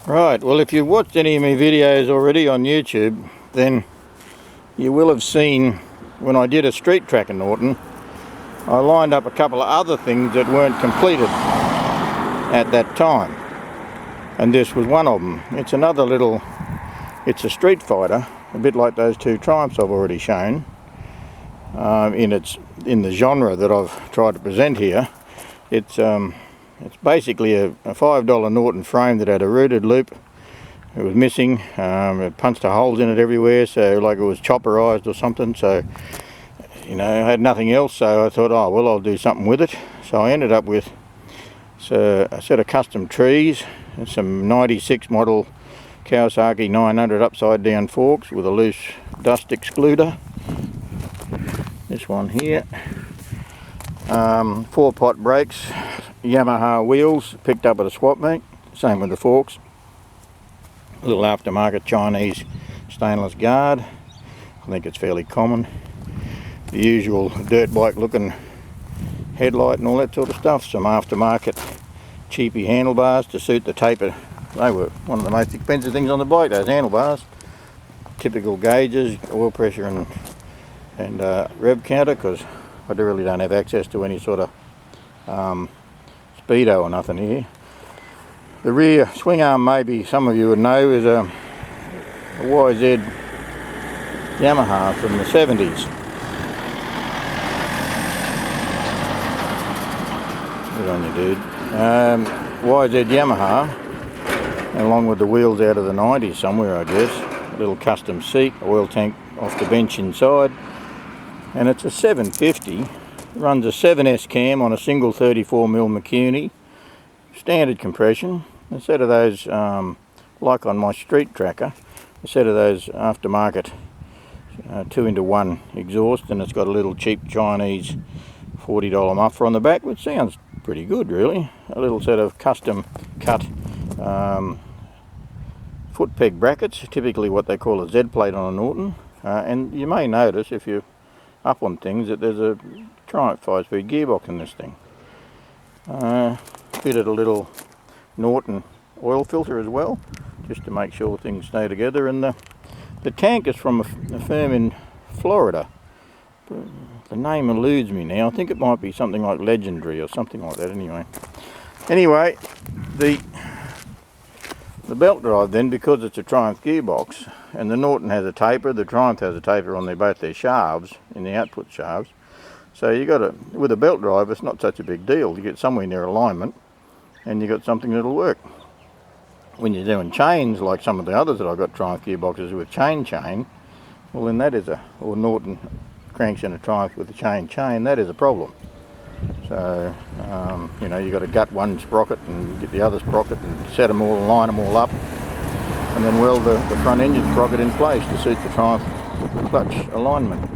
Right, well, if you've watched any of my videos already on YouTube, then you will have seen when I did a street track in Norton, I lined up a couple of other things that weren't completed at that time, and this was one of them. It's a street fighter, a bit like those two Triumphs I've already shown, in the genre that I've tried to present here. It's basically a $5 Norton frame that had a rooted loop. It was missing. It punched holes in it everywhere, so like it was chopperized or something. So, you know, I had nothing else, so I thought, oh well, I'll do something with it. So I ended up with a set of custom trees and some 96 model Kawasaki 900 upside down forks with a loose dust excluder. This one here. 4-pot brakes, Yamaha wheels picked up at a swap meet, same with the forks. A little aftermarket Chinese stainless guard, I think it's fairly common. The usual dirt bike looking headlight and all that sort of stuff. Some aftermarket cheapy handlebars to suit the taper. They were one of the most expensive things on the bike, those handlebars. Typical gauges, oil pressure and rev counter, because I really don't have access to any sort of speedo or nothing here. The rear swing arm, maybe some of you would know, is a YZ Yamaha from the 70s. Good on you, dude. YZ Yamaha, along with the wheels out of the 90s somewhere, I guess. A little custom seat, oil tank off the bench inside. And it's a 750, runs a 7S cam on a single 34mm McCuney, standard compression. Instead of those, like on my street tracker, instead of those aftermarket 2-into-1 exhaust, and it's got a little cheap Chinese $40 muffler on the back, which sounds pretty good really. A little set of custom cut foot peg brackets, typically what they call a Z plate on a Norton. And you may notice, if you're up on things, that there's a Triumph 5-speed gearbox in this thing. Fitted a little Norton oil filter as well, just to make sure things stay together. And the tank is from a firm in Florida. The name eludes me now. I think it might be something like Legendary or something like that. Anyway, the belt drive then, because it's a Triumph gearbox, and the Norton has a taper, the Triumph has a taper on both their shafts, in the output shafts. So with a belt drive, it's not such a big deal. You get somewhere near alignment, and you got something that'll work. When you're doing chains, like some of the others that I've got Triumph gearboxes with chain, well then that is or Norton cranks in a Triumph with a chain, that is a problem. So, you know, you've got to gut one sprocket and get the other sprocket and set them all, line them all up, and then weld the front engine sprocket in place to suit the Triumph clutch alignment.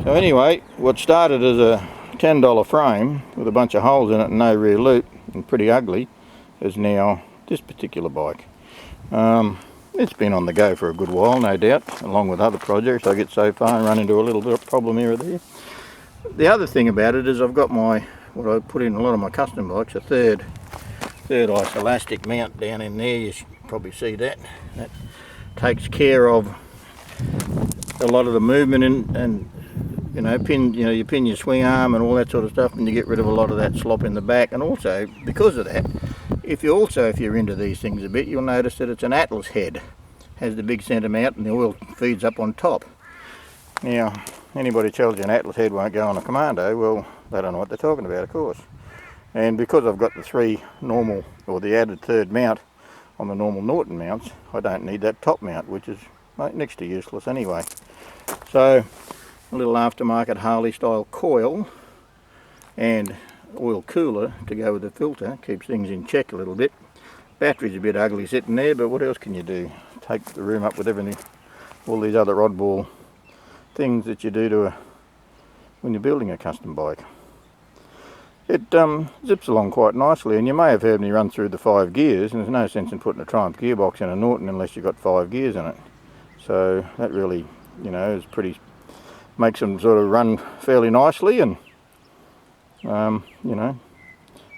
So anyway, what started as a $10 frame with a bunch of holes in it and no rear loop and pretty ugly is now this particular bike. It's been on the go for a good while, no doubt, along with other projects. I get so far and run into a little bit of problem here or there. The other thing about it is I've got what I put in a lot of my custom bikes, a third ice elastic mount down in there. You should probably see that. That takes care of a lot of the movement and you pin your swing arm and all that sort of stuff, and you get rid of a lot of that slop in the back. And also, because of that, if you're into these things a bit, you'll notice that it's an Atlas head. Has the big centre mount and the oil feeds up on top. Now, anybody tells you an Atlas head won't go on a Commando, well, they don't know what they're talking about, of course. And because I've got the the added third mount on the normal Norton mounts, I don't need that top mount, which is next to useless anyway. So, a little aftermarket Harley style coil and oil cooler to go with the filter, keeps things in check a little bit. Battery's a bit ugly sitting there, but what else can you do? Take the room up with everything, all these other oddball things that you do when you're building a custom bike. It zips along quite nicely, and you may have heard me run through the 5 gears, and there's no sense in putting a Triumph gearbox in a Norton unless you've got 5 gears in it. So that really, is makes them sort of run fairly nicely, and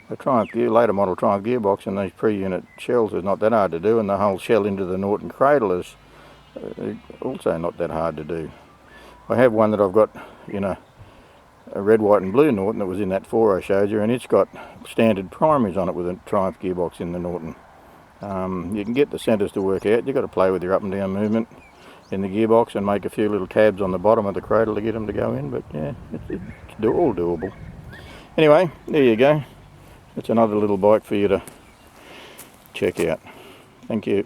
a Triumph gear, later model Triumph gearbox, and these pre-unit shells is not that hard to do, and the whole shell into the Norton cradle is also not that hard to do. I have one that I've got, you know, a red, white and blue Norton that was in that 4 I showed you, and it's got standard primaries on it with a Triumph gearbox in the Norton. You can get the centres to work out. You've got to play with your up and down movement in the gearbox and make a few little tabs on the bottom of the cradle to get them to go in, but yeah, it's all doable. Anyway, there you go. It's another little bike for you to check out. Thank you.